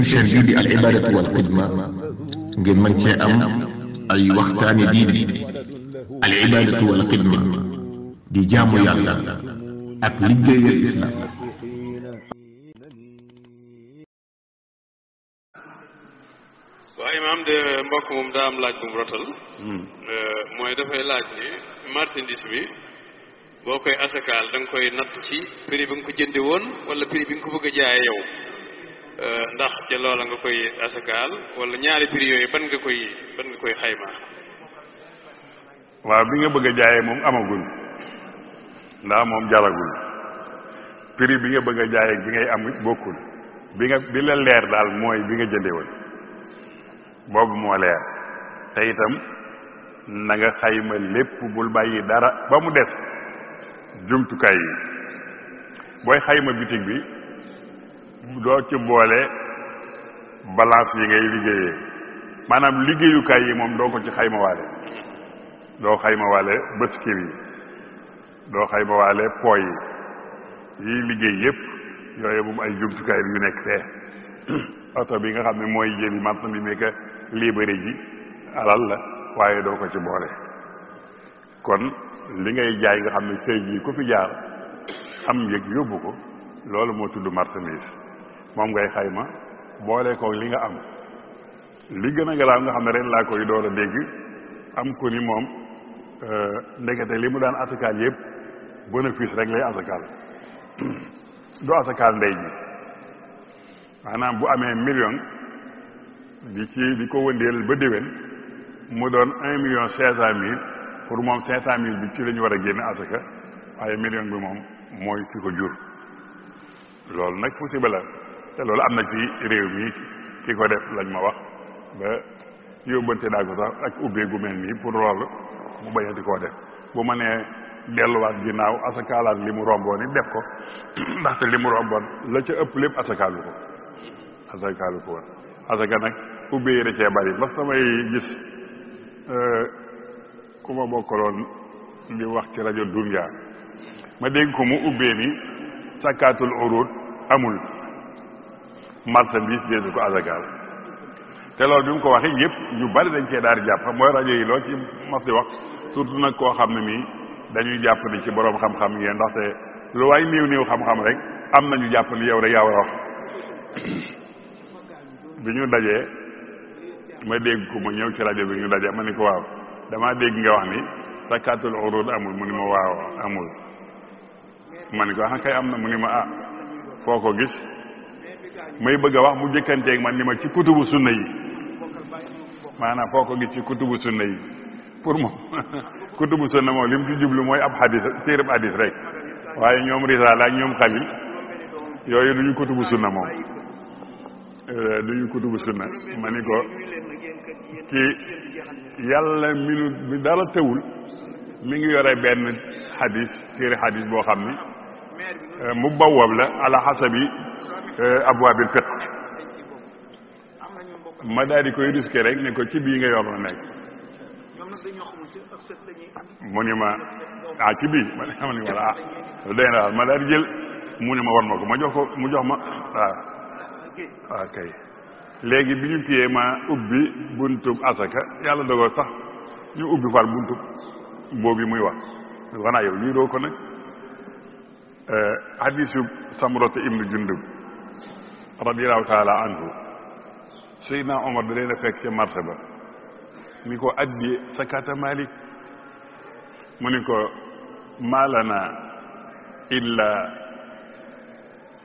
seen chaîne bii di al ibadatu wal xidma ngeen mën cee am ay waxtaani diine al ibadatu wal xidma di jaamu yàlla ak liggéeyal islam. waaw imaam de mbokk moom daa am laaj bu mu rotal mooy dafay laaj ni marchandise bi boo koy asakaal da nga koy natt ci prix bi nga ko jënde woon wala prix bi nga ko bëgg a jaaye yow ndax ca loola nga koy asakaal wala ñaari prix yooyu ban nga koy xayma. waaw bi nga bëgg a jaayee moom amagul ndax moom jaragul prix bi nga bëgg a jaayee bi ngay am bokkul bi la leer daal mooy bi nga jënde woon boobu moo leer te itam na nga xayma lépp bul bàyyi dara ba mu def jumtukaay yi booy xayma bitig bi doo ci boole balance yi ngay liggéeyee maanaam liggéeyukaay yi moom doo ko ci xayma waale doo xayma waale bëskir yi doo xayma waale po yi liggéey yépp yooyu moom ay jumtukaay yu nekk fee oto bi nga xam ne mooy jëli marsan bi nekk libéré ji alal la waaye doo ko ci boole kon li ngay jaay nga xam ne tey jii ku fi jaar am yëg yóbbu ko loolu moo tudd marchandise moom ngay xayma boole ko li nga am li gën a garaaw nga xam ne ren laa koy door a dégg am ko ni moom ndekete li mu daan asakaal yëpp bénéfice rek lay asakaal du asakaal ndey ji maanaam bu amee million di ko wëndeel ba déwén mu doon 1,5 million pour moom 500,000 bi ci la ñu war a génne asaka waaye million bi moom mooy ki ko jur loolu nag musiba la te loolu am na ci réew mi ki ko def lañ ma wax ba yóbbante daa ko sax ak ubbee gu mel nii pour loolu mu bañati koo def bu ma nee delluwaat ginnaaw asakaalaat li mu romboon it def ko ndaxte li mu romboon la ca ëpp lépp asakaalu ko woon asaka nag ubbee yi da cee bari ndax samay gis ku ma bokkaloon di wax ci rajo Dunya ma dégg ko mu ubbee ni sakaatul urud amul marchandise déesu ko asakaal te loolu bi mu ko waxee yëpp ñu bari dañ cee daal di jàpp mooy rajo yi loo ci mas di wax surtout nag koo xam ne nii dañuy jàpp ni ci boroom xam-xam ngeen ndaxte lu waay néew xam-xam rek am nañu jàpp ni yow rek yaa war a wax bi ñu dajee ma dégg ko ma ñëw ci rajo bi ñu dajee ma ni ko waaw damaa dégg nga wax ni sakaatul urud amul mu ni ma waaw amul ma ni ko kay am na mu ni ma foo ko gis may bëgg a wax mu jëkkanteeg man ni ma ci kutubu sunna yi maanaam foo ko gis ci kutubu sunna yi pour moom kutubu sunna moom li mu ci jublu mooy ab xadis téereb xadis rek waaye ñoom risaala ak ñoom xalil yooyu duñu kutubu sunna moom duñu kutubu sunna ma ni ko ci yàlla mi dara tewul mi ngi yore benn xadis téere xadis boo xam ni mu bawwab la ala xasabi abwaabil fiqh ma daal di koy risqué rek ni ko ci bii nga yor la nekk mu ni ma ci bii ma ni wala day na ma daal di jël mu ni ma war ma ko ma jox ko mu jox ma waaw kay léegi bi ñu téyee ma ubbi buntub asaka yàlla dogal sax ñu ubbi far buntub boobu muy wax xanaa yow lii doo ko nag hadisu Samurata ibnu Jundub radiyallahu taala anhu Seydina Omar da leen a fekk ca marché ba ni ko addi sakata Malik mu ni ko malana illa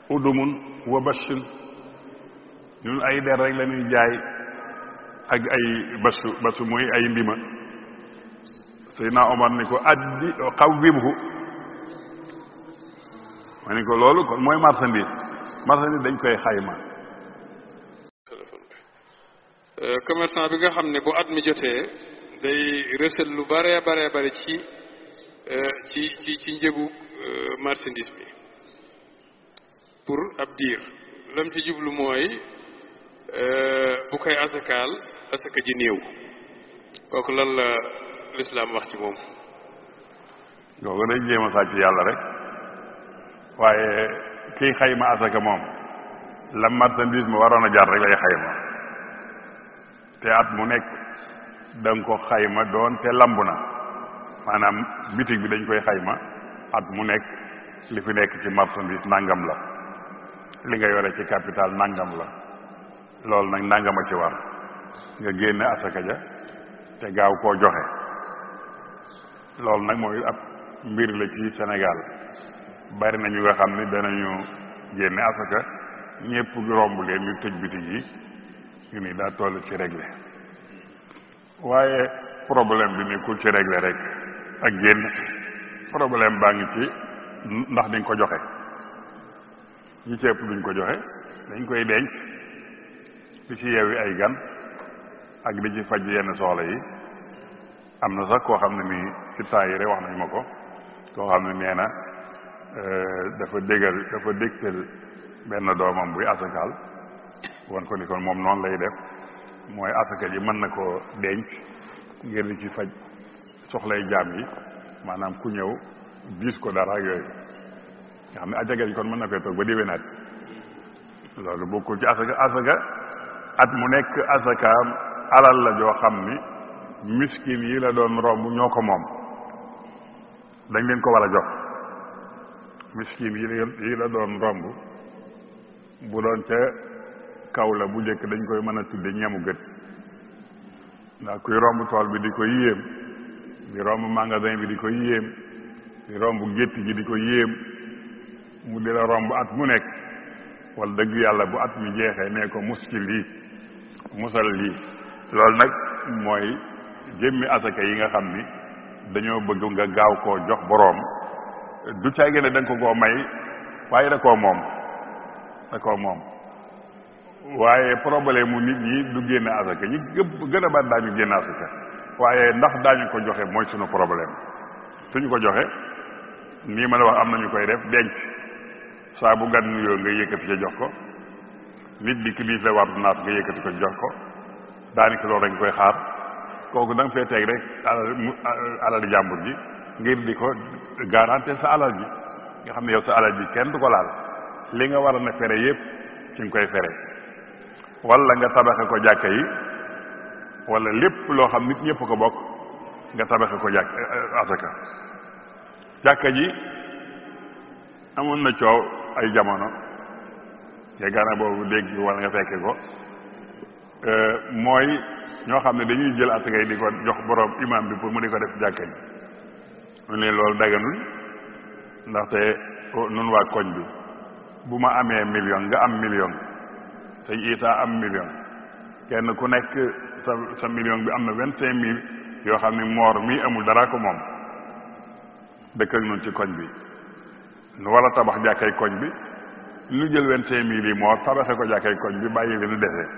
udumun wa bashin ñun ay der rek la ñuy jaay ak ay basu mooy ay ndima Seydina Omar ni ko addi xawwimhu ma ni ko loolu kon mooy marchandise dañ koy xayma. commerçant bi nga xam ne bu at mi jotee day recel lu bare ci njëgu marchandise bi pour ab diir lam ci jublu mooy bu koy asaka ji néew kooku lan la lislaam wax ci moom. kooku day jéem a sàcc yàlla rek waaye kiy xayma asaka moom la marchandise ma waroon a jar rek lay xayma te at mu nekk da nga ko xayma doon te lamb na maanaam bitig bi dañ koy xayma at mu nekk li fi nekk ci marchandise nangam la li nga yore ci capital nangam la loolu nag nangama ci war nga génne asaka ja te gaaw koo joxe loolu nag mooy ab mbir la ci Sénégal bari na ñu nga xam ne danañu génne asaka ñépp romb leen ñu tëj bitig yi ñu ni daa toll ci réglé waaye problème bi nekkul ci réglé rek ak génn problème baa ngi ci ndax dañ ko joxe ñi ci ëpp duñ ko joxe dañ koy denc di ci yeewi ay gan ak di ci faj yenn soxla yi am na sax koo xam ne nii ci temps yi rek wax nañ ma ko koo xam ne nee na dafa dégtal benn doomam buy asakaal wan ko ni kon moom noonu lay def mooy asaka ji mën na koo denc ngir di ci faj soxlay jaam yi maanaam ku ñëw diis ko dara ak yooyu nga xam ne asaka ji kon mën na fee toog ba déwénaat loolu bokkul ci asaka at mu nekk asakaam alal la joo xam ni miskin yi la doon romb ñoo ko moom dañ leen ko war a jox miskin yi la doon romb bu doon ca kaw la bu njëkk dañ koy mën a tudde ñamu gët ndax kuy romb tool bi di ko yéem di romb magasin bi di ko yéem di romb gétt gi di ko yéem mu di la romb at mu nekk wala dëgg yàlla bu at mi jeexee nee ko muskil lii musal lii loolu nag mooy jëmmi asaka yi nga xam ni dañoo bëgg nga gaaw koo jox boroom du caagi ne da nga ko koo may waaye da koo moom waaye problème mu nit ñi du génne asaka ñi gën a bari daañu génne asaka waaye ndax daañu ko joxe mooy sunu problème suñu ko joxe nii ma la wax am nañu koy def denc saa bu gan nuyoo nga yëkkati ca jox ko nit di kilis la war naat nga yëkkati ko jox ko daanaka loolu rek nga koy xaar kooku da nga fee teg rek alal jàmbur ji ngir di ko garantir sa alal ji nga xam ne yow sa alal ji kenn du ko laal li nga war a na fere yépp ci nga koy fere wala nga tabaxe ko jàkka yi wala lépp loo xam nit ñëpp ko bokk nga tabaxe ko asaka jàkka ji amoon na coow ay jamono te gana boobu dégg wala nga fekke ko mooy ñoo xam ne dañuy jël asaka yi di ko jox borom imam bi pour mu di ko def jàkka ji ñu ne loolu daganul ndaxte nun waa koñ bi bu ma amee million nga am million sëñ Isa am million kenn ku nekk sa million bi am na 25 000 yoo xam ne moor mii amul dara ko moom dëkk ak nun ci koñ bi nu war a tabax jàkkay koñ bi nu jël 25 000 yi moor tabaxe ko jàkkay koñ bi bàyyi li nu defee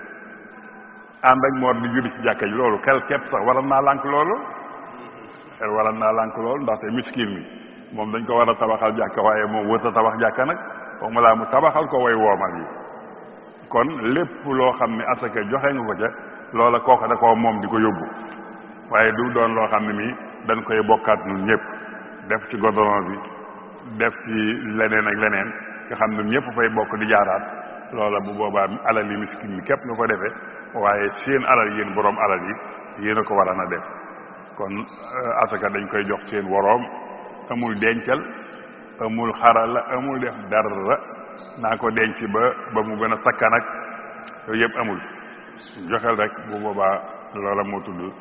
ànd ak moor di julli ci jàkka ji loolu xel képp sax waral naa lànk loolu ndaxte miskin mi moom dañ ko war a tabaxal jàkka waaye moom wër a tabax jàkka nag foog ma laa mu tabaxal ko way woomal yi kon lépp loo xam ne asaka joxe nga ko ca loola kooka da koo moom di ko yóbbu waaye du doon loo xam ne mi dañ koy bokkaat nun ñëpp def ci goudron bi def ci leneen ak leneen nga xam ne ñëpp fay bokk di jaaraat loola bu boobaa alal yi miskin mi képp nga ko defee waaye seen alal yéen boroom alal yi yéen a ko war a na def kon asaka dañ koy jox seen woroom amul dencal amul xarala amul def dara naa ko denc ba mu gën a sakkan ak yooyu yëpp amul joxel rek bu boobaa loola moo tudd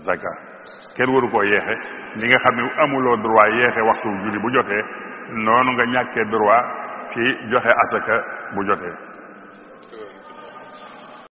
zaka kenn waru koo yeexe ni nga xam ne amuloo droit yeexe waxtu julli bu jotee noonu nga ñàkkee droit ci joxe asaka bu jotee